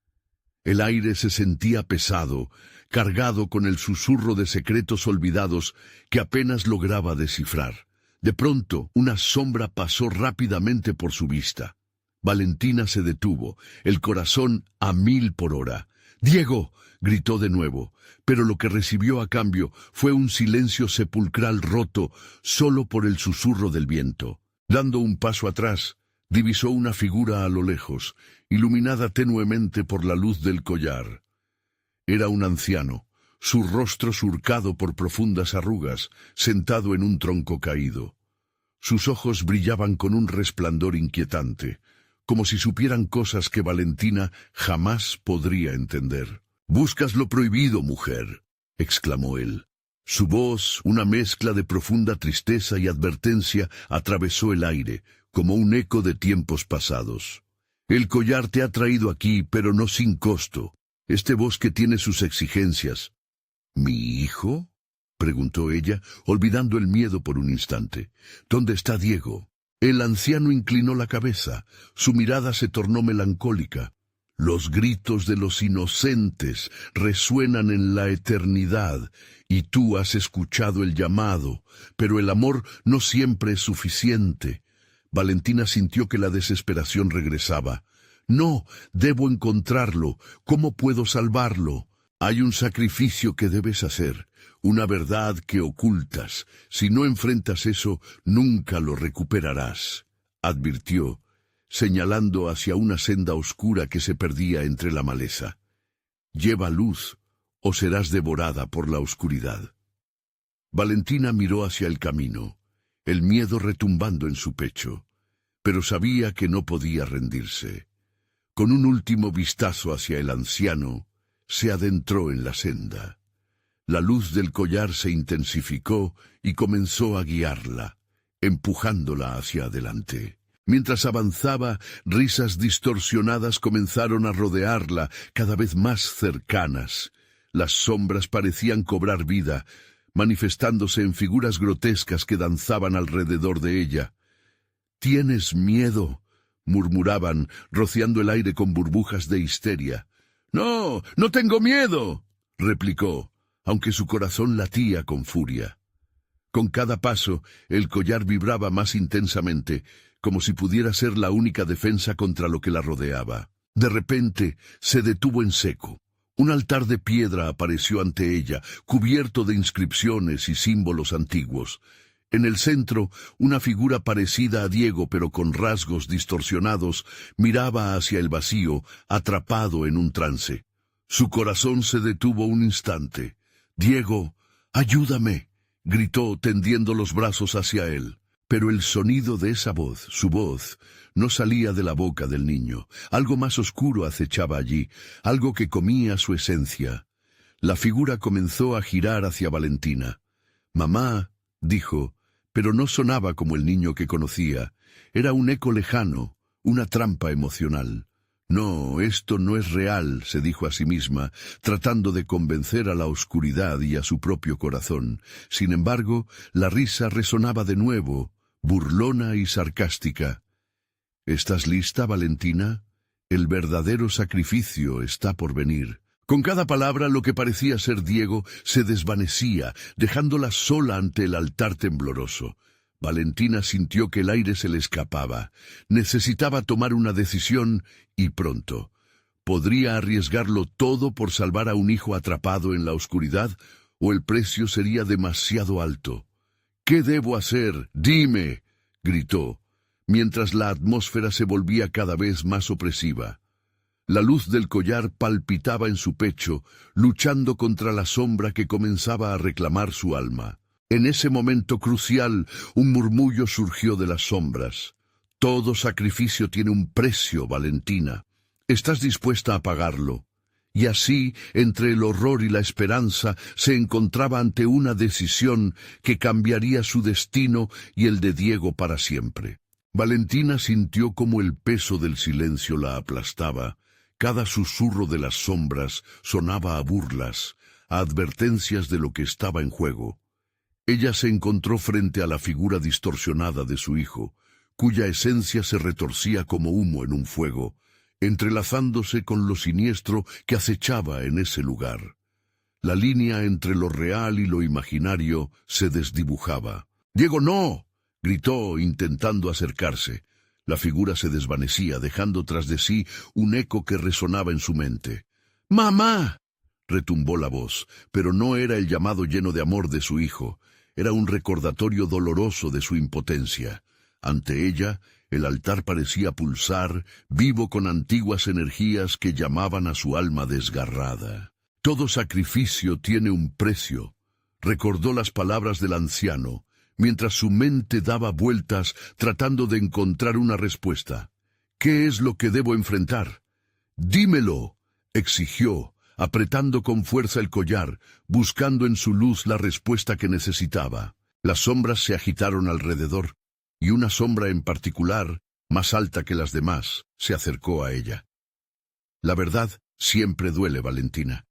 El aire se sentía pesado, cargado con el susurro de secretos olvidados que apenas lograba descifrar. De pronto, una sombra pasó rápidamente por su vista. Valentina se detuvo, el corazón a 1000 por hora. «¡Diego!», gritó de nuevo, pero lo que recibió a cambio fue un silencio sepulcral roto solo por el susurro del viento. Dando un paso atrás, divisó una figura a lo lejos, iluminada tenuemente por la luz del collar. Era un anciano, su rostro surcado por profundas arrugas, sentado en un tronco caído. Sus ojos brillaban con un resplandor inquietante, como si supieran cosas que Valentina jamás podría entender. «Buscas lo prohibido, mujer», exclamó él. Su voz, una mezcla de profunda tristeza y advertencia, atravesó el aire, como un eco de tiempos pasados. «El collar te ha traído aquí, pero no sin costo. Este bosque tiene sus exigencias». «¿Mi hijo?», preguntó ella, olvidando el miedo por un instante. «¿Dónde está Diego?». El anciano inclinó la cabeza, su mirada se tornó melancólica. «Los gritos de los inocentes resuenan en la eternidad, y tú has escuchado el llamado, pero el amor no siempre es suficiente». Valentina sintió que la desesperación regresaba. «No, debo encontrarlo. ¿Cómo puedo salvarlo? Hay un sacrificio que debes hacer, una verdad que ocultas. Si no enfrentas eso, nunca lo recuperarás», advirtió, señalando hacia una senda oscura que se perdía entre la maleza. «Lleva luz, o serás devorada por la oscuridad». Valentina miró hacia el camino, el miedo retumbando en su pecho, pero sabía que no podía rendirse. Con un último vistazo hacia el anciano, se adentró en la senda. La luz del collar se intensificó y comenzó a guiarla, empujándola hacia adelante. Mientras avanzaba, risas distorsionadas comenzaron a rodearla, cada vez más cercanas. Las sombras parecían cobrar vida, manifestándose en figuras grotescas que danzaban alrededor de ella. «¿Tienes miedo?», murmuraban, rociando el aire con burbujas de histeria. «No, no tengo miedo», replicó, aunque su corazón latía con furia. Con cada paso, el collar vibraba más intensamente, como si pudiera ser la única defensa contra lo que la rodeaba. De repente, se detuvo en seco. Un altar de piedra apareció ante ella, cubierto de inscripciones y símbolos antiguos. En el centro, una figura parecida a Diego, pero con rasgos distorsionados, miraba hacia el vacío, atrapado en un trance. Su corazón se detuvo un instante. «Diego, ayúdame», gritó, tendiendo los brazos hacia él. Pero el sonido de esa voz, su voz, no salía de la boca del niño. Algo más oscuro acechaba allí, algo que comía su esencia. La figura comenzó a girar hacia Valentina. «Mamá», dijo, pero no sonaba como el niño que conocía. Era un eco lejano, una trampa emocional. No, esto no es real, se dijo a sí misma, tratando de convencer a la oscuridad y a su propio corazón. Sin embargo, la risa resonaba de nuevo, burlona y sarcástica. ¿Estás lista, Valentina? El verdadero sacrificio está por venir. Con cada palabra, lo que parecía ser Diego se desvanecía, dejándola sola ante el altar tembloroso. Valentina sintió que el aire se le escapaba. Necesitaba tomar una decisión, y pronto. ¿Podría arriesgarlo todo por salvar a un hijo atrapado en la oscuridad, o el precio sería demasiado alto? ¿Qué debo hacer? ¡Dime!, gritó, mientras la atmósfera se volvía cada vez más opresiva. La luz del collar palpitaba en su pecho, luchando contra la sombra que comenzaba a reclamar su alma. En ese momento crucial, un murmullo surgió de las sombras. Todo sacrificio tiene un precio, Valentina. ¿Estás dispuesta a pagarlo? Y así, entre el horror y la esperanza, se encontraba ante una decisión que cambiaría su destino y el de Diego para siempre. Valentina sintió como el peso del silencio la aplastaba. Cada susurro de las sombras sonaba a burlas, a advertencias de lo que estaba en juego. Ella se encontró frente a la figura distorsionada de su hijo, cuya esencia se retorcía como humo en un fuego, entrelazándose con lo siniestro que acechaba en ese lugar. La línea entre lo real y lo imaginario se desdibujaba. «¡Diego, no!», gritó, intentando acercarse. La figura se desvanecía, dejando tras de sí un eco que resonaba en su mente. «¡Mamá!», retumbó la voz, pero no era el llamado lleno de amor de su hijo. Era un recordatorio doloroso de su impotencia. Ante ella, el altar parecía pulsar, vivo con antiguas energías que llamaban a su alma desgarrada. «Todo sacrificio tiene un precio», recordó las palabras del anciano, mientras su mente daba vueltas tratando de encontrar una respuesta. «¿Qué es lo que debo enfrentar?». «Dímelo», exigió, apretando con fuerza el collar, buscando en su luz la respuesta que necesitaba. Las sombras se agitaron alrededor, y una sombra en particular, más alta que las demás, se acercó a ella. «La verdad siempre duele, Valentina.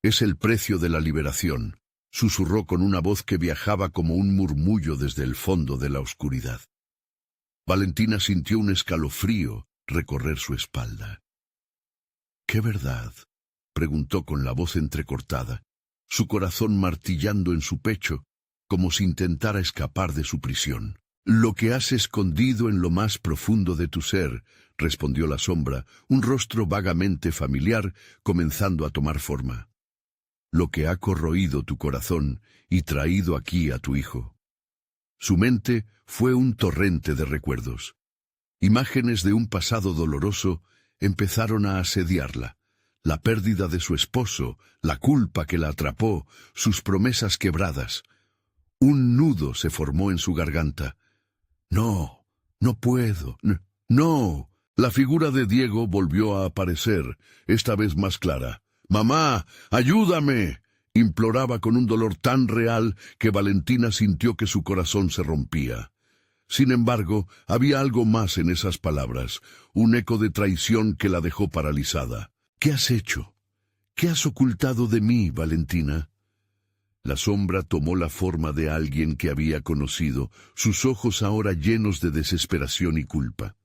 Es el precio de la liberación», susurró con una voz que viajaba como un murmullo desde el fondo de la oscuridad. Valentina sintió un escalofrío recorrer su espalda. «¿Qué verdad?», preguntó con la voz entrecortada, su corazón martillando en su pecho, como si intentara escapar de su prisión. «Lo que has escondido en lo más profundo de tu ser», respondió la sombra, un rostro vagamente familiar comenzando a tomar forma. «Lo que ha corroído tu corazón y traído aquí a tu hijo». Su mente fue un torrente de recuerdos. Imágenes de un pasado doloroso empezaron a asediarla. La pérdida de su esposo, la culpa que la atrapó, sus promesas quebradas. Un nudo se formó en su garganta. «No, no puedo, no». La figura de Diego volvió a aparecer, esta vez más clara. «¡Mamá, ayúdame!», imploraba con un dolor tan real que Valentina sintió que su corazón se rompía. Sin embargo, había algo más en esas palabras, un eco de traición que la dejó paralizada. «¿Qué has hecho? ¿Qué has ocultado de mí, Valentina?». La sombra tomó la forma de alguien que había conocido, sus ojos ahora llenos de desesperación y culpa.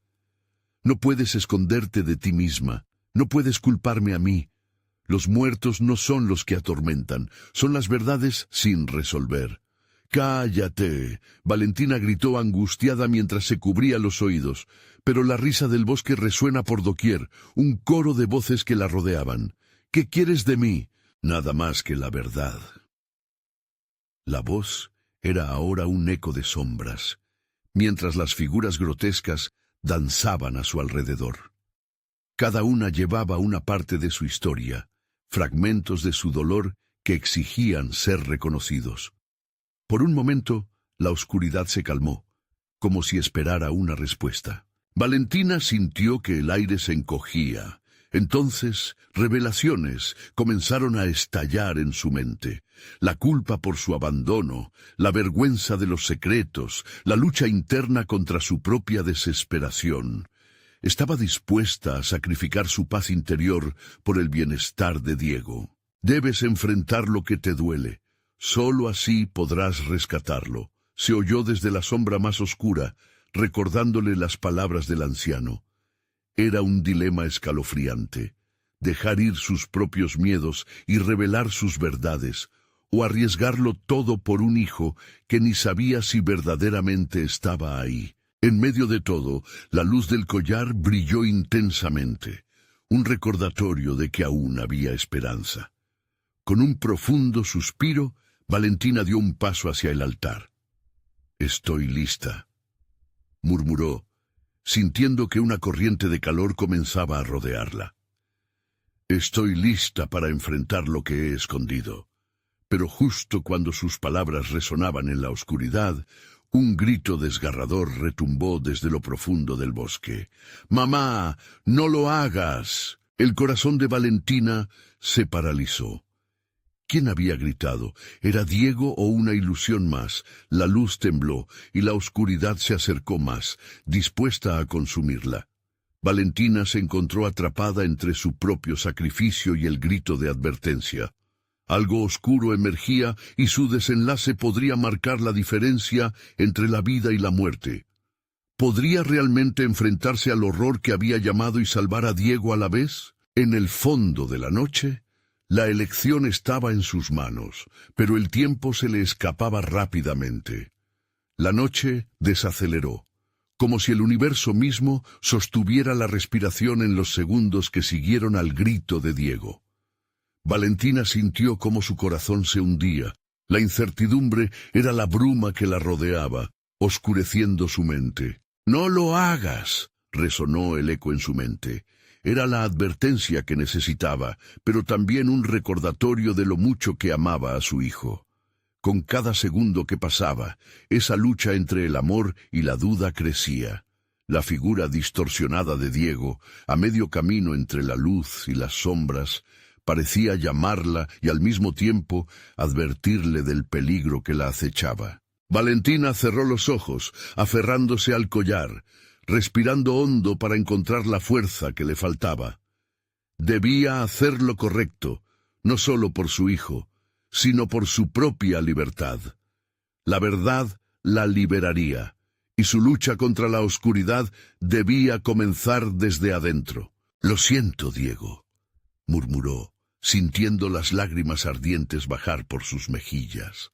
«No puedes esconderte de ti misma, no puedes culparme a mí. Los muertos no son los que atormentan, son las verdades sin resolver». «¡Cállate!», Valentina gritó angustiada mientras se cubría los oídos, pero la risa del bosque resuena por doquier, un coro de voces que la rodeaban. «¿Qué quieres de mí?». «Nada más que la verdad». La voz era ahora un eco de sombras, mientras las figuras grotescas danzaban a su alrededor. Cada una llevaba una parte de su historia, fragmentos de su dolor que exigían ser reconocidos. Por un momento, la oscuridad se calmó, como si esperara una respuesta. Valentina sintió que el aire se encogía. Entonces, revelaciones comenzaron a estallar en su mente. La culpa por su abandono, la vergüenza de los secretos, la lucha interna contra su propia desesperación. Estaba dispuesta a sacrificar su paz interior por el bienestar de Diego. Debes enfrentar lo que te duele. Solo así podrás rescatarlo. Se oyó desde la sombra más oscura, recordándole las palabras del anciano. Era un dilema escalofriante. Dejar ir sus propios miedos y revelar sus verdades, o arriesgarlo todo por un hijo que ni sabía si verdaderamente estaba ahí. En medio de todo, la luz del collar brilló intensamente, un recordatorio de que aún había esperanza. Con un profundo suspiro, Valentina dio un paso hacia el altar. «Estoy lista», murmuró, sintiendo que una corriente de calor comenzaba a rodearla. «Estoy lista para enfrentar lo que he escondido». Pero justo cuando sus palabras resonaban en la oscuridad, un grito desgarrador retumbó desde lo profundo del bosque. «¡Mamá, no lo hagas!». El corazón de Valentina se paralizó. ¿Quién había gritado? ¿Era Diego o una ilusión más? La luz tembló y la oscuridad se acercó más, dispuesta a consumirla. Valentina se encontró atrapada entre su propio sacrificio y el grito de advertencia. Algo oscuro emergía y su desenlace podría marcar la diferencia entre la vida y la muerte. ¿Podría realmente enfrentarse al horror que había llamado y salvar a Diego a la vez? En el fondo de la noche, la elección estaba en sus manos, pero el tiempo se le escapaba rápidamente. La noche desaceleró, como si el universo mismo sostuviera la respiración en los segundos que siguieron al grito de Diego. Valentina sintió cómo su corazón se hundía. La incertidumbre era la bruma que la rodeaba, oscureciendo su mente. «¡No lo hagas!», resonó el eco en su mente. Era la advertencia que necesitaba, pero también un recordatorio de lo mucho que amaba a su hijo. Con cada segundo que pasaba, esa lucha entre el amor y la duda crecía. La figura distorsionada de Diego, a medio camino entre la luz y las sombras, parecía llamarla y al mismo tiempo advertirle del peligro que la acechaba. Valentina cerró los ojos, aferrándose al collar, respirando hondo para encontrar la fuerza que le faltaba. Debía hacer lo correcto, no solo por su hijo, sino por su propia libertad. La verdad la liberaría, y su lucha contra la oscuridad debía comenzar desde adentro. «Lo siento, Diego», murmuró, sintiendo las lágrimas ardientes bajar por sus mejillas.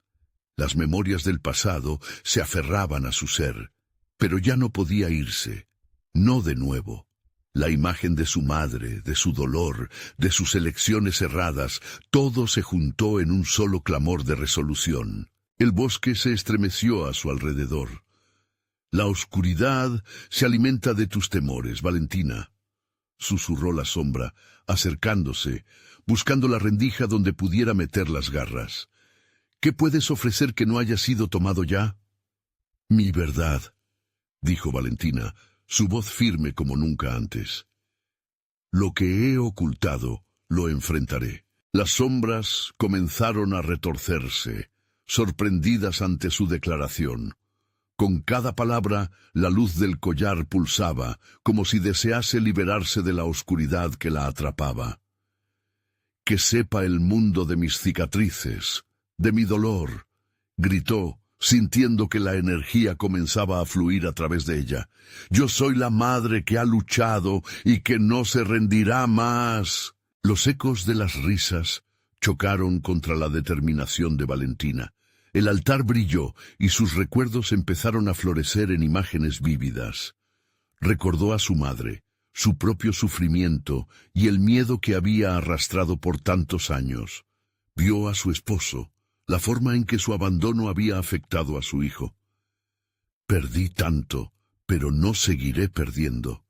Las memorias del pasado se aferraban a su ser, pero ya no podía irse, no de nuevo. La imagen de su madre, de su dolor, de sus elecciones erradas, todo se juntó en un solo clamor de resolución. El bosque se estremeció a su alrededor. «La oscuridad se alimenta de tus temores, Valentina», susurró la sombra, acercándose, buscando la rendija donde pudiera meter las garras. «¿Qué puedes ofrecer que no haya sido tomado ya?» «Mi verdad», dijo Valentina, su voz firme como nunca antes. «Lo que he ocultado, lo enfrentaré». Las sombras comenzaron a retorcerse, sorprendidas ante su declaración. Con cada palabra, la luz del collar pulsaba, como si desease liberarse de la oscuridad que la atrapaba. «Que sepa el mundo de mis cicatrices, de mi dolor», gritó, sintiendo que la energía comenzaba a fluir a través de ella. «Yo soy la madre que ha luchado y que no se rendirá más». Los ecos de las risas chocaron contra la determinación de Valentina. El altar brilló y sus recuerdos empezaron a florecer en imágenes vívidas. Recordó a su madre, su propio sufrimiento y el miedo que había arrastrado por tantos años. Vio a su esposo, la forma en que su abandono había afectado a su hijo. «Perdí tanto, pero no seguiré perdiendo.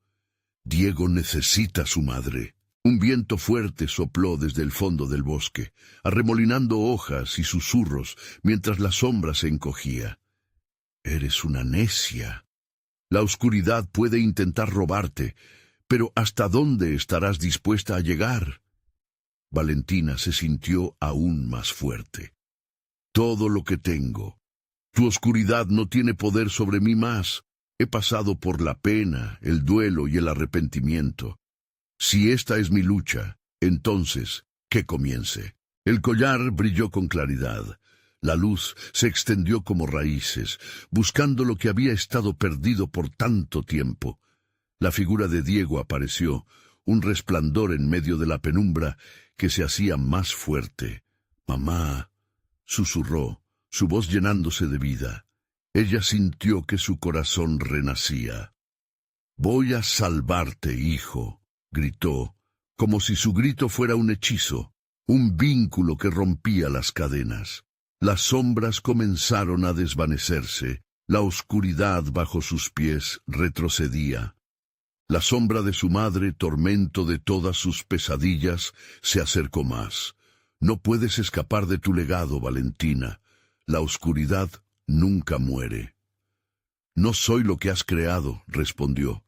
Diego necesita a su madre». Un viento fuerte sopló desde el fondo del bosque, arremolinando hojas y susurros mientras la sombra se encogía. «Eres una necia. La oscuridad puede intentar robarte, pero ¿hasta dónde estarás dispuesta a llegar?» Valentina se sintió aún más fuerte. «Todo lo que tengo. Tu oscuridad no tiene poder sobre mí más. He pasado por la pena, el duelo y el arrepentimiento. Si esta es mi lucha, entonces, que comience. El collar brilló con claridad. La luz se extendió como raíces, buscando lo que había estado perdido por tanto tiempo. La figura de Diego apareció, un resplandor en medio de la penumbra que se hacía más fuerte. «Mamá», susurró, su voz llenándose de vida. Ella sintió que su corazón renacía. «Voy a salvarte, hijo», gritó, como si su grito fuera un hechizo, un vínculo que rompía las cadenas. Las sombras comenzaron a desvanecerse, la oscuridad bajo sus pies retrocedía. La sombra de su madre, tormento de todas sus pesadillas, se acercó más. «No puedes escapar de tu legado, Valentina. La oscuridad nunca muere». «No soy lo que has creado», respondió.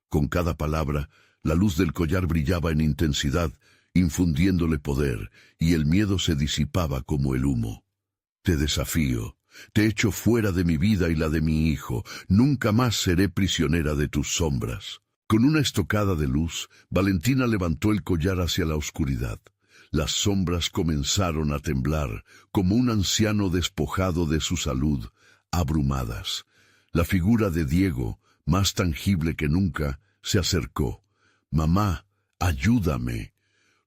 Con cada palabra, la luz del collar brillaba en intensidad, infundiéndole poder, y el miedo se disipaba como el humo. «Te desafío, te echo fuera de mi vida y la de mi hijo. Nunca más seré prisionera de tus sombras». Con una estocada de luz, Valentina levantó el collar hacia la oscuridad. Las sombras comenzaron a temblar, como un anciano despojado de su salud, abrumadas. La figura de Diego, más tangible que nunca, se acercó. «Mamá, ayúdame».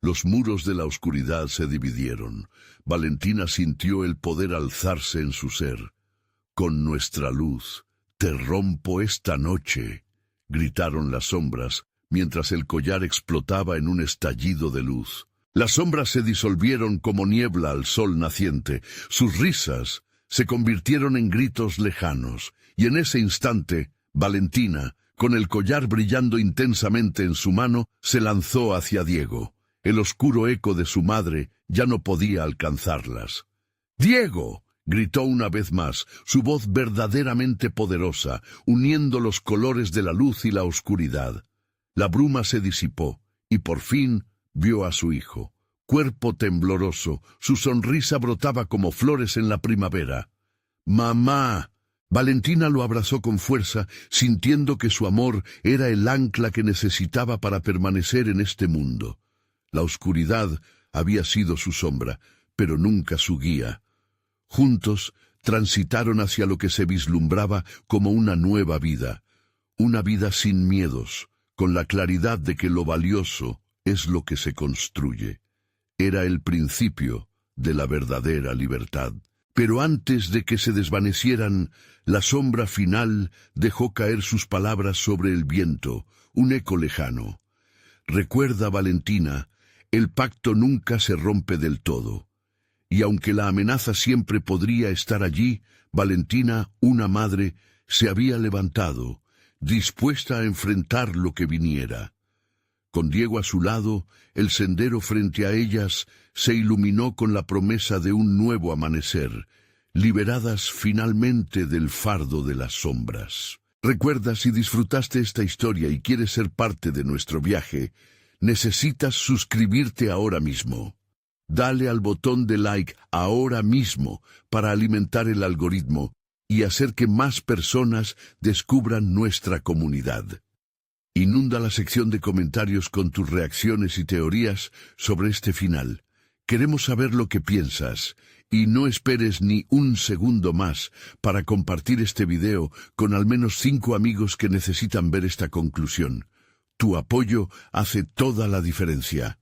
Los muros de la oscuridad se dividieron. Valentina sintió el poder alzarse en su ser. «Con nuestra luz, te rompo esta noche», gritaron las sombras, mientras el collar explotaba en un estallido de luz. Las sombras se disolvieron como niebla al sol naciente. Sus risas se convirtieron en gritos lejanos, y en ese instante, Valentina, con el collar brillando intensamente en su mano, se lanzó hacia Diego. El oscuro eco de su madre ya no podía alcanzarlas. «¡Diego!», gritó una vez más, su voz verdaderamente poderosa, uniendo los colores de la luz y la oscuridad. La bruma se disipó, y por fin vio a su hijo. Cuerpo tembloroso, su sonrisa brotaba como flores en la primavera. «¡Mamá!». Valentina lo abrazó con fuerza, sintiendo que su amor era el ancla que necesitaba para permanecer en este mundo. La oscuridad había sido su sombra, pero nunca su guía. Juntos transitaron hacia lo que se vislumbraba como una nueva vida, una vida sin miedos, con la claridad de que lo valioso es lo que se construye. Era el principio de la verdadera libertad. Pero antes de que se desvanecieran, la sombra final dejó caer sus palabras sobre el viento, un eco lejano. «Recuerda, Valentina, el pacto nunca se rompe del todo». Y aunque la amenaza siempre podría estar allí, Valentina, una madre, se había levantado, dispuesta a enfrentar lo que viniera. Con Diego a su lado, el sendero frente a ellas se iluminó con la promesa de un nuevo amanecer, liberadas finalmente del fardo de las sombras. Recuerda, si disfrutaste esta historia y quieres ser parte de nuestro viaje, necesitas suscribirte ahora mismo. Dale al botón de like ahora mismo para alimentar el algoritmo y hacer que más personas descubran nuestra comunidad. Inunda la sección de comentarios con tus reacciones y teorías sobre este final. Queremos saber lo que piensas, y no esperes ni un segundo más para compartir este video con al menos 5 amigos que necesitan ver esta conclusión. Tu apoyo hace toda la diferencia.